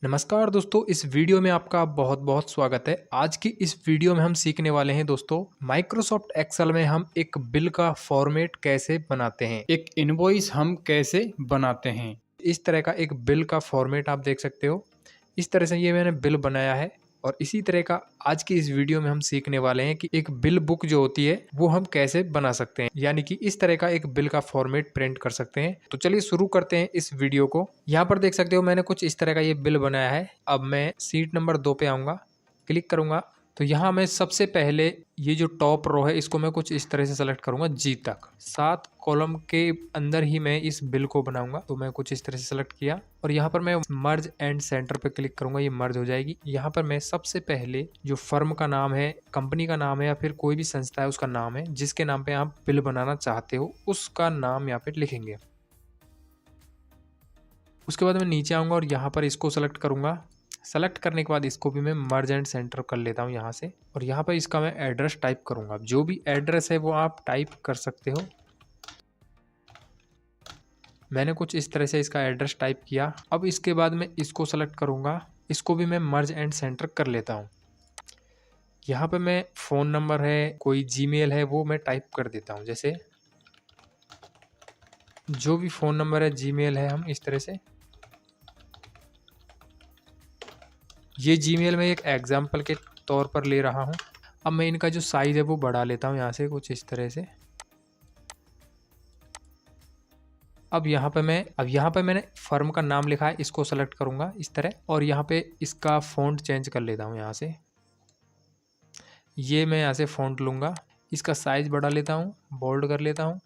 नमस्कार दोस्तों, इस वीडियो में आपका बहुत बहुत स्वागत है। आज की इस वीडियो में हम सीखने वाले हैं दोस्तों, माइक्रोसॉफ्ट एक्सेल में हम एक बिल का फॉर्मेट कैसे बनाते हैं, एक इनवॉइस हम कैसे बनाते हैं। इस तरह का एक बिल का फॉर्मेट आप देख सकते हो। इस तरह से ये मैंने बिल बनाया है और इसी तरह का आज की इस वीडियो में हम सीखने वाले हैं कि एक बिल बुक जो होती है वो हम कैसे बना सकते हैं, यानी कि इस तरह का एक बिल का फॉर्मेट प्रिंट कर सकते हैं। तो चलिए शुरू करते हैं इस वीडियो को। यहाँ पर देख सकते हो मैंने कुछ इस तरह का ये बिल बनाया है। अब मैं सीट नंबर 2 पे आऊंगा, क्लिक करूंगा तो यहाँ मैं सबसे पहले ये जो टॉप रो है इसको मैं कुछ इस तरह से सेलेक्ट करूंगा जी तक। 7 कॉलम के अंदर ही मैं इस बिल को बनाऊंगा, तो मैं कुछ इस तरह से सेलेक्ट किया और यहाँ पर मैं मर्ज एंड सेंटर पे क्लिक करूंगा, ये मर्ज हो जाएगी। यहाँ पर मैं सबसे पहले जो फर्म का नाम है, कंपनी का नाम है या फिर कोई भी संस्था है उसका नाम है, जिसके नाम पे आप बिल बनाना चाहते हो उसका नाम यहाँ पे लिखेंगे। उसके बाद मैं नीचे आऊंगा और यहाँ पर इसको सेलेक्ट करूंगा। सेलेक्ट करने के बाद इसको भी मैं मर्ज एंड सेंटर कर लेता हूँ यहाँ से, और यहाँ पर इसका मैं एड्रेस टाइप करूंगा। जो भी एड्रेस है वो आप टाइप कर सकते हो। मैंने कुछ इस तरह से इसका एड्रेस टाइप किया। अब इसके बाद मैं इसको सेलेक्ट करूंगा, इसको भी मैं मर्ज एंड सेंटर कर लेता हूँ। यहाँ पे मैं फ़ोन नंबर है, कोई जीमेल है वो मैं टाइप कर देता हूँ। जैसे जो भी फ़ोन नंबर है, जीमेल है, हम इस तरह से, ये जीमेल में एक एग्जाम्पल के तौर पर ले रहा हूँ। अब मैं इनका जो साइज़ है वो बढ़ा लेता हूँ यहाँ से कुछ इस तरह से। अब यहाँ पे मैंने फर्म का नाम लिखा है, इसको सेलेक्ट करूँगा इस तरह, और यहाँ पे इसका फ़ॉन्ट चेंज कर लेता हूँ यहाँ से। ये मैं यहाँ से फ़ॉन्ट लूँगा, इसका साइज़ बढ़ा लेता हूँ, बोल्ड कर लेता हूँ,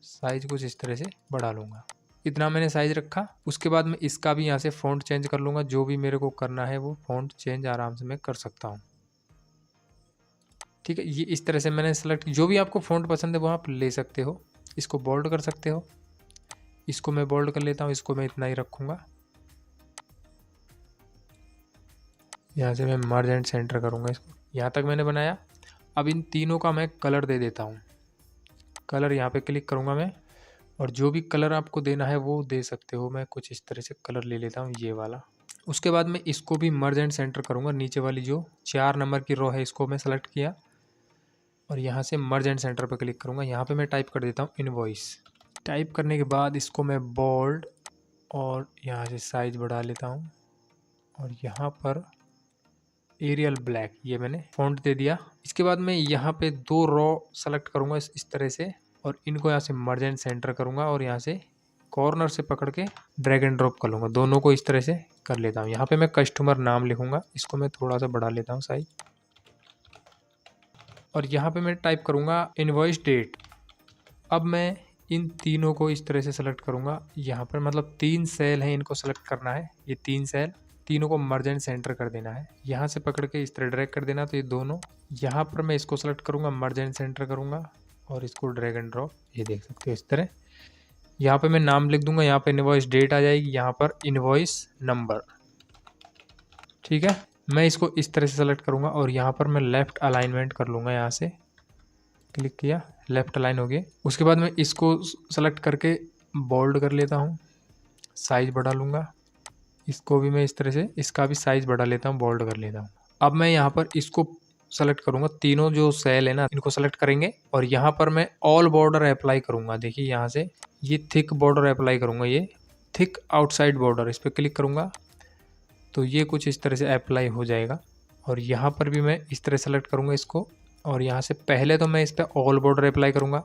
साइज़ कुछ इस तरह से बढ़ा लूँगा। इतना मैंने साइज़ रखा। उसके बाद मैं इसका भी यहाँ से फ़ॉन्ट चेंज कर लूँगा। जो भी मेरे को करना है वो फ़ॉन्ट चेंज आराम से मैं कर सकता हूँ। ठीक है, ये इस तरह से मैंने सेलेक्ट, जो भी आपको फ़ॉन्ट पसंद है वो आप ले सकते हो। इसको बोल्ड कर सकते हो, इसको मैं बोल्ड कर लेता हूँ, इसको मैं इतना ही रखूँगा। यहाँ से मैं मर्ज एंड सेंटर करूँगा इसको। यहाँ तक मैंने बनाया। अब इन तीनों का मैं कलर दे देता हूँ। कलर यहाँ पे क्लिक करूँगा मैं, और जो भी कलर आपको देना है वो दे सकते हो। मैं कुछ इस तरह से कलर ले लेता हूँ, ये वाला। उसके बाद मैं इसको भी मर्ज एंड सेंटर करूँगा। नीचे वाली जो 4 नंबर की रो है इसको मैं सेलेक्ट किया और यहाँ से मर्ज एंड सेंटर पर क्लिक करूँगा। यहाँ पे मैं टाइप कर देता हूँ इनवॉइस। टाइप करने के बाद इसको मैं बोल्ड और यहाँ से साइज बढ़ा लेता हूँ, और यहाँ पर एरियल ब्लैक, ये मैंने फ़ॉन्ट दे दिया। इसके बाद मैं यहाँ पे 2 रो सेलेक्ट करूँगा इस तरह से, और इनको यहाँ से मर्ज एंड सेंटर करूँगा और यहाँ से कॉर्नर से पकड़ के ड्रैग एंड ड्रॉप कर लूँगा। दोनों को इस तरह से कर लेता हूँ। यहाँ पे मैं कस्टमर नाम लिखूँगा, इसको मैं थोड़ा सा बढ़ा लेता हूँ साइज, और यहाँ पे मैं टाइप करूँगा इनवॉइस डेट। अब मैं इन तीनों को इस तरह से सेलेक्ट करूँगा। यहाँ पर मतलब 3 सेल हैं, इनको सेलेक्ट करना है। ये 3 सेल, तीनों को मर्ज एंड सेंटर कर देना है। यहाँ से पकड़ के इस तरह ड्रैग कर देना, तो ये दोनों, यहाँ पर मैं इसको सेलेक्ट करूँगा, मर्ज एंड सेंटर करूँगा और इसको ड्रैग एंड ड्रॉप, ये देख सकते हो इस तरह। यहाँ पे मैं नाम लिख दूंगा, यहाँ पे इनवॉइस डेट आ जाएगी, यहाँ पर इनवॉइस नंबर। ठीक है, मैं इसको इस तरह से सेलेक्ट करूँगा और यहाँ पर मैं लेफ़्ट अलाइनमेंट कर लूँगा। यहाँ से क्लिक किया, लेफ़्ट अलाइन हो गए। उसके बाद मैं इसको सेलेक्ट करके बोल्ड कर लेता हूँ, साइज़ बढ़ा लूँगा। इसको भी मैं इस तरह से, इसका भी साइज़ बढ़ा लेता हूँ, बोल्ड कर लेता हूँ। अब मैं यहाँ पर इसको सेलेक्ट करूँगा, तीनों जो सेल है ना इनको सेलेक्ट करेंगे, और यहाँ पर मैं ऑल बॉर्डर अप्लाई करूँगा। देखिए यहाँ से ये थिक बॉर्डर अप्लाई करूँगा, ये थिक आउटसाइड बॉर्डर, इस पर क्लिक करूँगा तो ये कुछ इस तरह से अप्लाई हो जाएगा। और यहाँ पर भी मैं इस तरह सेलेक्ट करूँगा इसको, और यहाँ से पहले तो मैं इस पर ऑल बॉर्डर अप्लाई करूँगा,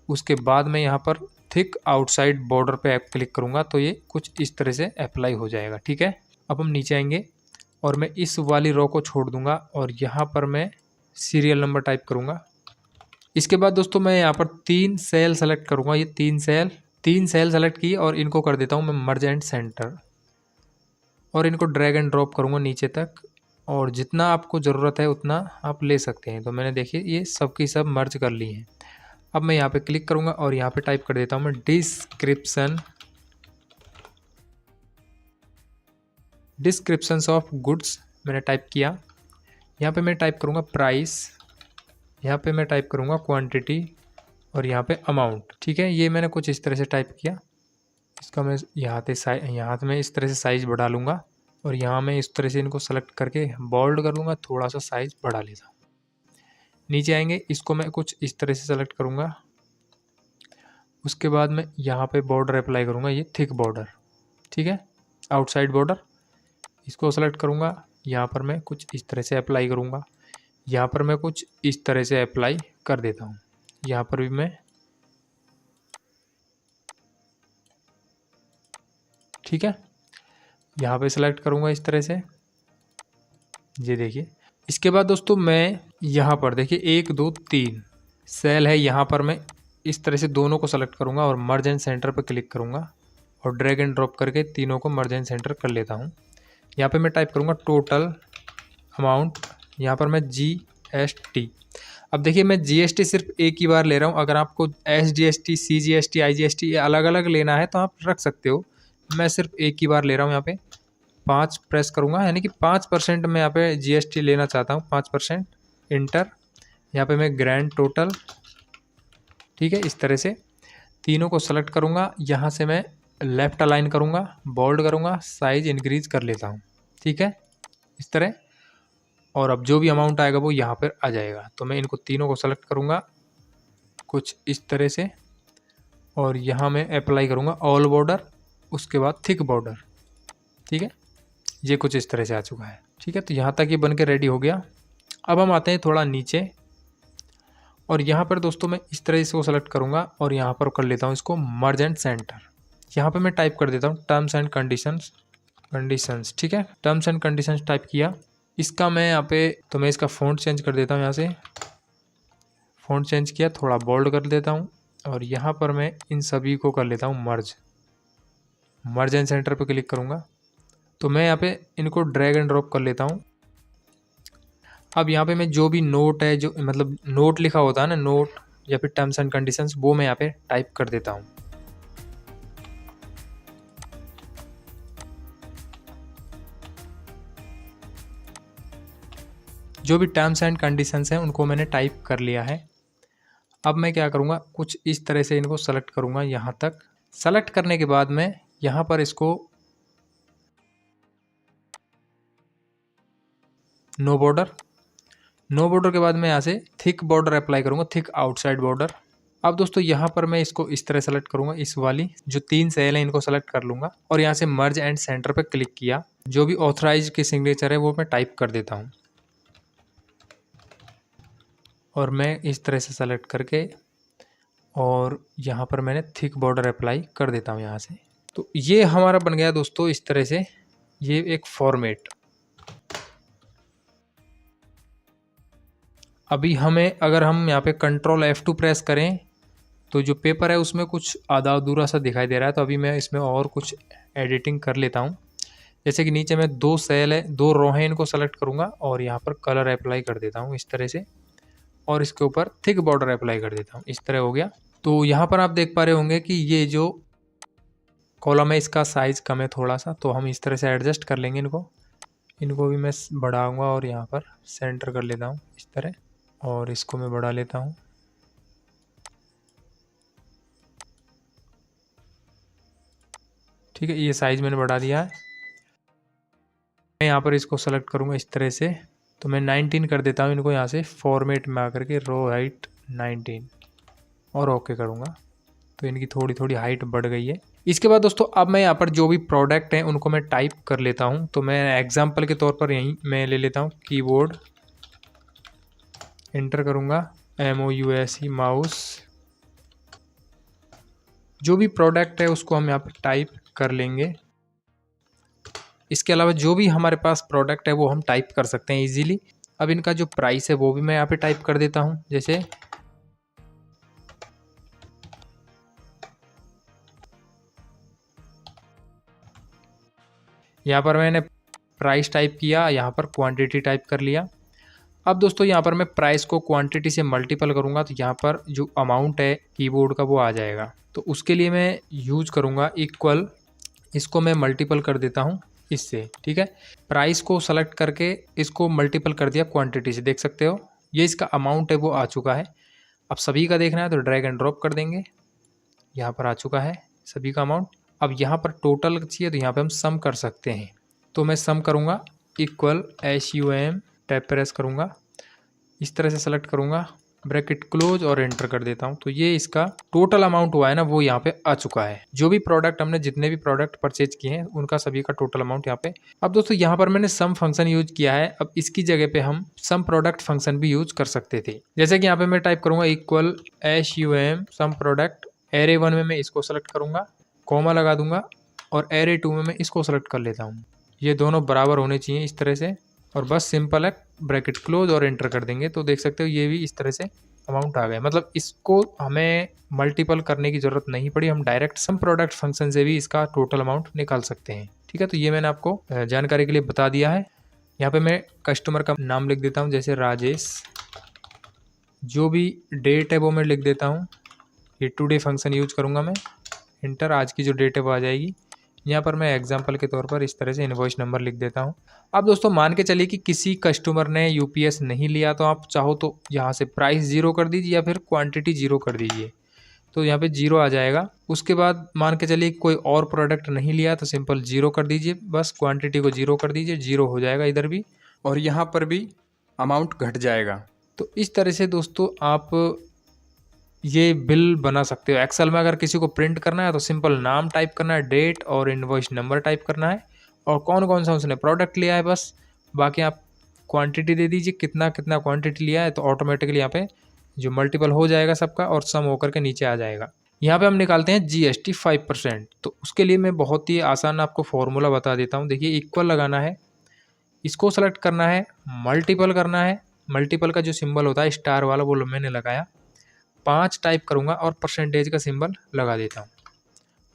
उसके बाद मैं यहाँ पर थिक आउटसाइड बॉर्डर पे क्लिक करूँगा तो ये कुछ इस तरह से अप्लाई हो जाएगा। ठीक है, अब हम नीचे आएंगे और मैं इस वाली रो को छोड़ दूंगा और यहाँ पर मैं सीरियल नंबर टाइप करूँगा। इसके बाद दोस्तों मैं यहाँ पर 3 सेल सेलेक्ट करूँगा। ये 3 सेल सेलेक्ट की और इनको कर देता हूँ मैं मर्ज एंड सेंटर, और इनको ड्रैग एंड ड्रॉप करूँगा नीचे तक, और जितना आपको ज़रूरत है उतना आप ले सकते हैं। तो मैंने देखिए ये सब की सब मर्ज कर ली हैं। अब मैं यहाँ पे क्लिक करूँगा और यहाँ पे टाइप कर देता हूँ मैं डिस्क्रिप्शंस ऑफ गुड्स, मैंने टाइप किया। यहाँ पे मैं टाइप करूँगा प्राइस, यहाँ पे मैं टाइप करूँगा क्वांटिटी, और यहाँ पे अमाउंट। ठीक है, ये मैंने कुछ इस तरह से टाइप किया। इसका मैं यहाँ से मैं इस तरह से साइज़ बढ़ा लूँगा और यहाँ मैं इस तरह से इनको सेलेक्ट करके बोल्ड कर दूँगा, थोड़ा सा साइज़ बढ़ा लेता हूँ। नीचे आएंगे, इसको मैं कुछ इस तरह से सेलेक्ट करूँगा। उसके बाद मैं यहाँ पे बॉर्डर अप्लाई करूँगा, ये थिक बॉर्डर, ठीक है, आउटसाइड बॉर्डर। इसको सेलेक्ट करूँगा, यहाँ पर मैं कुछ इस तरह से अप्लाई करूँगा। यहाँ पर मैं कुछ इस तरह से अप्लाई कर देता हूँ। यहाँ पर भी मैं, ठीक है, यहाँ पे सेलेक्ट करूँगा इस तरह से, ये देखिए। इसके बाद दोस्तों मैं यहाँ पर देखिए 1 2 3 सेल है, यहाँ पर मैं इस तरह से दोनों को सेलेक्ट करूँगा और मर्ज एंड सेंटर पर क्लिक करूँगा और ड्रैग एंड ड्रॉप करके तीनों को मर्ज एंड सेंटर कर लेता हूँ। यहाँ पे मैं टाइप करूँगा टोटल अमाउंट, यहाँ पर मैं GST। अब देखिए मैं GST सिर्फ एक ही बार ले रहा हूँ, अगर आपको SGST, CGST, IGST अलग अलग लेना है तो आप रख सकते हो। मैं सिर्फ एक ही बार ले रहा हूँ। यहाँ पे 5 प्रेस करूँगा, यानी कि 5% मैं यहाँ पे GST लेना चाहता हूँ, 5%, इंटर। यहाँ पे मैं ग्रैंड टोटल, ठीक है, इस तरह से तीनों को सेलेक्ट करूँगा। यहाँ से मैं लेफ़्ट अलाइन करूँगा, बोल्ड करूँगा, साइज़ इंक्रीज कर लेता हूँ, ठीक है, इस तरह। और अब जो भी अमाउंट आएगा वो यहाँ पर आ जाएगा। तो मैं इनको तीनों को सेलेक्ट करूँगा कुछ इस तरह से और यहाँ मैं अप्लाई करूँगा ऑल बॉर्डर, उसके बाद थिक बॉर्डर, ठीक है, ये कुछ इस तरह से आ चुका है, ठीक है। तो यहाँ तक ये बन के रेडी हो गया। अब हम आते हैं थोड़ा नीचे और यहाँ पर दोस्तों मैं इस तरह इसको सेलेक्ट करूँगा और यहाँ पर कर लेता हूँ इसको मर्ज एंड सेंटर। यहाँ पे मैं टाइप कर देता हूँ टर्म्स एंड कंडीशंस, ठीक है, टर्म्स एंड कंडीशंस टाइप किया। इसका मैं यहाँ पे, तो मैं इसका फ़ॉन्ट चेंज कर देता हूँ, यहाँ से फ़ॉन्ट चेंज किया, थोड़ा बोल्ड कर देता हूँ और यहाँ पर मैं इन सभी को कर लेता हूँ मर्ज एंड सेंटर पे क्लिक करूँगा। तो मैं यहाँ पे इनको ड्रैग एंड ड्रॉप कर लेता हूँ। अब यहाँ पे मैं जो भी नोट है, जो मतलब नोट लिखा होता है ना, नोट या फिर टर्म्स एंड कंडीशंस, वो मैं यहाँ पे टाइप कर देता हूँ। जो भी टर्म्स एंड कंडीशंस हैं उनको मैंने टाइप कर लिया है। अब मैं क्या करूँगा, कुछ इस तरह से इनको सेलेक्ट करूँगा। यहाँ तक सेलेक्ट करने के बाद मैं यहाँ पर इसको नो बॉर्डर के बाद मैं यहाँ से थिक बॉर्डर अप्लाई करूँगा, थिक आउटसाइड बॉर्डर। अब दोस्तों यहाँ पर मैं इसको इस तरह सेलेक्ट करूँगा, इस वाली जो 3 सेल हैं इनको सेलेक्ट कर लूँगा और यहाँ से मर्ज एंड सेंटर पर क्लिक किया। जो भी ऑथराइज की सिग्नेचर है वो मैं टाइप कर देता हूँ और मैं इस तरह से सेलेक्ट करके और यहाँ पर मैंने थिक बॉर्डर अप्लाई कर देता हूँ यहाँ से। तो ये हमारा बन गया दोस्तों इस तरह से, ये एक फॉर्मेट। अभी हमें, अगर हम यहाँ पे कंट्रोल F2 प्रेस करें तो जो पेपर है उसमें कुछ आधा अधूरा सा दिखाई दे रहा है। तो अभी मैं इसमें और कुछ एडिटिंग कर लेता हूँ। जैसे कि नीचे में 2 सेल है, 2 रो हैं, इनको सेलेक्ट करूँगा और यहाँ पर कलर अप्लाई कर देता हूँ इस तरह से और इसके ऊपर थिक बॉर्डर अप्लाई कर देता हूँ, इस तरह हो गया। तो यहाँ पर आप देख पा रहे होंगे कि ये जो कॉलम है इसका साइज़ कम है थोड़ा सा, तो हम इस तरह से एडजस्ट कर लेंगे इनको भी मैं बढ़ाऊँगा और यहाँ पर सेंटर कर लेता हूँ इस तरह और इसको मैं बढ़ा लेता हूँ। ठीक है, ये साइज़ मैंने बढ़ा दिया है। मैं यहाँ पर इसको सेलेक्ट करूँगा इस तरह से, तो मैं 19 कर देता हूँ इनको। यहाँ से फॉर्मेट में आकर के रो हाइट 19 और ओके करूँगा, तो इनकी थोड़ी थोड़ी हाइट बढ़ गई है। इसके बाद दोस्तों अब मैं यहाँ पर जो भी प्रोडक्ट हैं उनको मैं टाइप कर लेता हूँ। तो मैं एग्जांपल के तौर पर यहीं मैं ले लेता हूँ कीबोर्ड, एंटर करूँगा, MOUSE माउस। जो भी प्रोडक्ट है उसको हम यहाँ पर टाइप कर लेंगे। इसके अलावा जो भी हमारे पास प्रोडक्ट है वो हम टाइप कर सकते हैं इजीली। अब इनका जो प्राइस है वो भी मैं यहाँ पे टाइप कर देता हूँ। जैसे यहाँ पर मैंने प्राइस टाइप किया, यहाँ पर क्वांटिटी टाइप कर लिया। अब दोस्तों यहाँ पर मैं प्राइस को क्वांटिटी से मल्टीपल करूँगा तो यहाँ पर जो अमाउंट है कीबोर्ड का वो आ जाएगा। तो उसके लिए मैं यूज़ करूँगा इक्वल, इसको मैं मल्टीपल कर देता हूँ इससे। ठीक है, प्राइस को सेलेक्ट करके इसको मल्टीपल कर दिया क्वांटिटी से, देख सकते हो ये इसका अमाउंट है वो आ चुका है। अब सभी का देखना है तो ड्रैग एंड ड्रॉप कर देंगे, यहाँ पर आ चुका है सभी का अमाउंट। अब यहाँ पर टोटल चाहिए तो यहाँ पे हम सम कर सकते हैं। तो मैं सम करूँगा इक्वल SUM, टैब प्रेस करूँगा, इस तरह से सेलेक्ट करूँगा, ब्रैकेट क्लोज और एंटर कर देता हूँ। तो ये इसका टोटल अमाउंट हुआ है ना, वो यहाँ पे आ चुका है। जो भी प्रोडक्ट हमने जितने भी प्रोडक्ट परचेज किए हैं उनका सभी का टोटल अमाउंट यहाँ पे। अब दोस्तों यहाँ पर मैंने सम फंक्शन यूज किया है, अब इसकी जगह पे हम सम प्रोडक्ट फंक्शन भी यूज कर सकते थे। जैसे कि यहाँ पे मैं टाइप करूँगा equal SUM some product, array 1 में मैं इसको सेलेक्ट करूँगा, कॉमा लगा दूंगा और एरे 2 में मैं इसको सेलेक्ट कर लेता हूँ। ये दोनों बराबर होने चाहिए इस तरह से, और बस सिंपल है ब्रैकेट क्लोज और एंटर कर देंगे तो देख सकते हो ये भी इस तरह से अमाउंट आ गया। मतलब इसको हमें मल्टीपल करने की ज़रूरत नहीं पड़ी, हम डायरेक्ट सम प्रोडक्ट फंक्शन से भी इसका टोटल अमाउंट निकाल सकते हैं। ठीक है, तो ये मैंने आपको जानकारी के लिए बता दिया है। यहाँ पे मैं कस्टमर का नाम लिख देता हूँ, जैसे राजेश, जो भी डेट है वो मैं लिख देता हूँ, ये टुडे फंक्शन यूज करूँगा मैं, इंटर, आज की जो डेट है वो आ जाएगी। यहाँ पर मैं एग्जांपल के तौर पर इस तरह से इनवॉइस नंबर लिख देता हूँ। अब दोस्तों मान के चलिए कि किसी कस्टमर ने यूपीएस नहीं लिया, तो आप चाहो तो यहाँ से प्राइस 0 कर दीजिए या फिर क्वांटिटी 0 कर दीजिए, तो यहाँ पे 0 आ जाएगा। उसके बाद मान के चलिए कोई और प्रोडक्ट नहीं लिया तो सिंपल 0 कर दीजिए, बस क्वांटिटी को 0 कर दीजिए, 0 हो जाएगा इधर भी और यहाँ पर भी अमाउंट घट जाएगा। तो इस तरह से दोस्तों आप ये बिल बना सकते हो। एक्सेल में अगर किसी को प्रिंट करना है तो सिंपल नाम टाइप करना है, डेट और इनवॉइस नंबर टाइप करना है और कौन कौन सा उसने प्रोडक्ट लिया है बस, बाकी आप क्वांटिटी दे दीजिए, कितना कितना क्वांटिटी लिया है, तो ऑटोमेटिकली यहाँ पे जो मल्टीपल हो जाएगा सबका और सम होकर के नीचे आ जाएगा। यहाँ पे हम निकालते हैं GST 5%। तो उसके लिए मैं बहुत ही आसान आपको फॉर्मूला बता देता हूँ। देखिए इक्वल लगाना है, इसको सेलेक्ट करना है, मल्टीपल करना है, मल्टीपल का जो सिंबल होता है स्टार वाला वो मैंने लगाया, 5 टाइप करूंगा और परसेंटेज का सिंबल लगा देता हूँ,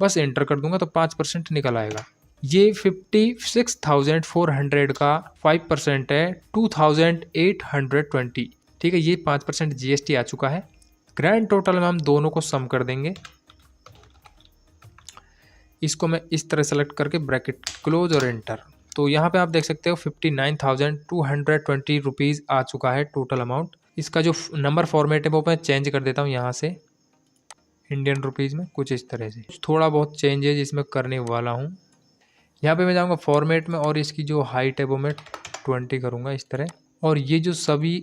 बस एंटर कर दूंगा तो 5% निकल आएगा। ये 56,400 का 5% है 2,820। ठीक है, ये 5% GST आ चुका है। ग्रैंड टोटल में हम दोनों को सम कर देंगे। इसको मैं इस तरह सेलेक्ट करके ब्रैकेट क्लोज और एंटर, तो यहाँ पे आप देख सकते हो 59,220 रुपीज़ आ चुका है टोटल अमाउंट। इसका जो नंबर फॉर्मेट है वो मैं चेंज कर देता हूँ यहाँ से इंडियन रुपीज़ में, कुछ इस तरह से। थोड़ा बहुत चेंजेज इसमें करने वाला हूँ। यहाँ पे मैं जाऊँगा फॉर्मेट में और इसकी जो हाइट है वो मैं 20 करूँगा इस तरह, और ये जो सभी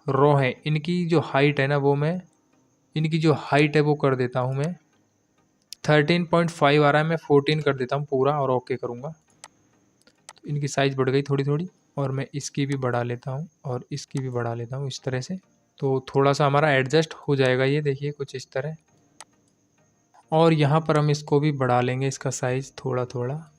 रो हैं इनकी जो हाइट है ना वो मैं, इनकी जो हाइट है वो कर देता हूँ मैं 13.5 आ रहा है, मैं 14 कर देता हूँ पूरा और ओके करूँगा। तो इनकी साइज़ बढ़ गई थोड़ी थोड़ी, और मैं इसकी भी बढ़ा लेता हूँ और इसकी भी बढ़ा लेता हूँ इस तरह से, तो थोड़ा सा हमारा एडजस्ट हो जाएगा ये, देखिए कुछ इस तरह। और यहाँ पर हम इसको भी बढ़ा लेंगे, इसका साइज़ थोड़ा थोड़ा,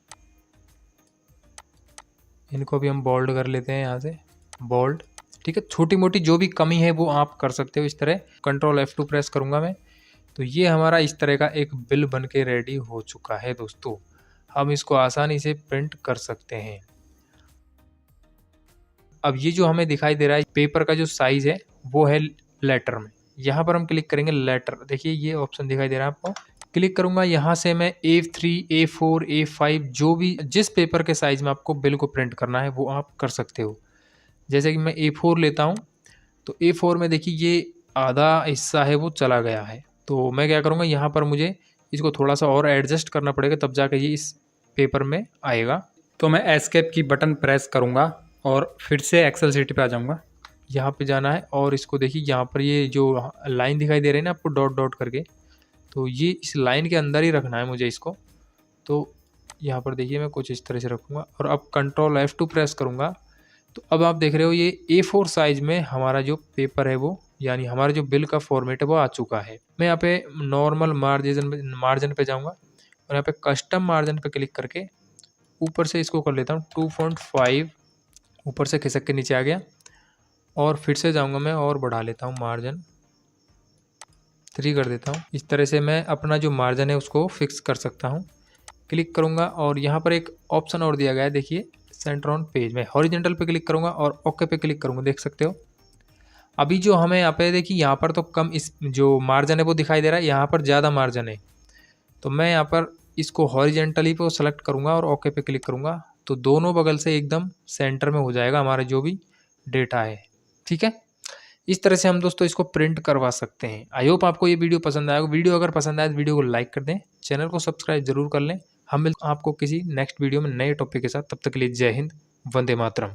इनको भी हम बोल्ड कर लेते हैं यहाँ से, बोल्ड। ठीक है, छोटी मोटी जो भी कमी है वो आप कर सकते हो इस तरह। कंट्रोल F2 प्रेस करूँगा मैं, तो ये हमारा इस तरह का एक बिल बन के रेडी हो चुका है दोस्तों। हम इसको आसानी से प्रिंट कर सकते हैं। अब ये जो हमें दिखाई दे रहा है पेपर का जो साइज़ है वो है लेटर में, यहाँ पर हम क्लिक करेंगे लेटर, देखिए ये ऑप्शन दिखाई दे रहा है आपको, क्लिक करूँगा। यहाँ से मैं A3, A4, A5 जो भी जिस पेपर के साइज़ में आपको बिल को प्रिंट करना है वो आप कर सकते हो। जैसे कि मैं A4 लेता हूँ, तो A4 में देखिए ये आधा हिस्सा है वो चला गया है, तो मैं क्या करूँगा यहाँ पर मुझे इसको थोड़ा सा और एडजस्ट करना पड़ेगा, तब जाकर ये इस पेपर में आएगा। तो मैं एस्केप की बटन प्रेस करूँगा और फिर से एक्सेल शीट पे आ जाऊँगा। यहाँ पे जाना है और इसको देखिए यहाँ पर ये जो लाइन दिखाई दे रही है ना आपको डॉट डॉट करके, तो ये इस लाइन के अंदर ही रखना है मुझे इसको। तो यहाँ पर देखिए मैं कुछ इस तरह से रखूँगा और अब कंट्रोल F2 प्रेस करूँगा, तो अब आप देख रहे हो ये A4 साइज़ में हमारा जो पेपर है वो, यानी हमारा जो बिल का फॉर्मेट है वो आ चुका है। मैं यहाँ पे नॉर्मल मार्जिन पे जाऊँगा और यहाँ पे कस्टम मार्जिन पे क्लिक करके ऊपर से इसको कर लेता हूँ 2.5, ऊपर से खिसक के नीचे आ गया, और फिर से जाऊँगा मैं और बढ़ा लेता हूँ मार्जिन 3 कर देता हूँ। इस तरह से मैं अपना जो मार्जिन है उसको फिक्स कर सकता हूँ। क्लिक करूँगा और यहाँ पर एक ऑप्शन और दिया गया है, देखिए सेंटर ऑन पेज में हॉरिजेंटल पे क्लिक करूँगा और ओके पे क्लिक करूँगा, देख सकते हो। अभी जो हमें यहाँ पे देखिए यहाँ पर तो कम इस जो मार्जिन है वो दिखाई दे रहा है, यहाँ पर ज़्यादा मार्जिन है, तो मैं यहाँ पर इसको हॉरिजेंटली पे सेलेक्ट करूँगा और ओके पे क्लिक करूँगा, तो दोनों बगल से एकदम सेंटर में हो जाएगा हमारा जो भी डेटा है। ठीक है, इस तरह से हम दोस्तों इसको प्रिंट करवा सकते हैं। आई होप आपको ये वीडियो पसंद आएगा। वीडियो अगर पसंद आए तो वीडियो को लाइक कर दें, चैनल को सब्सक्राइब जरूर कर लें। हम मिलते आपको किसी नेक्स्ट वीडियो में नए टॉपिक के साथ। तब तक के लिए जय हिंद, वंदे मातरम।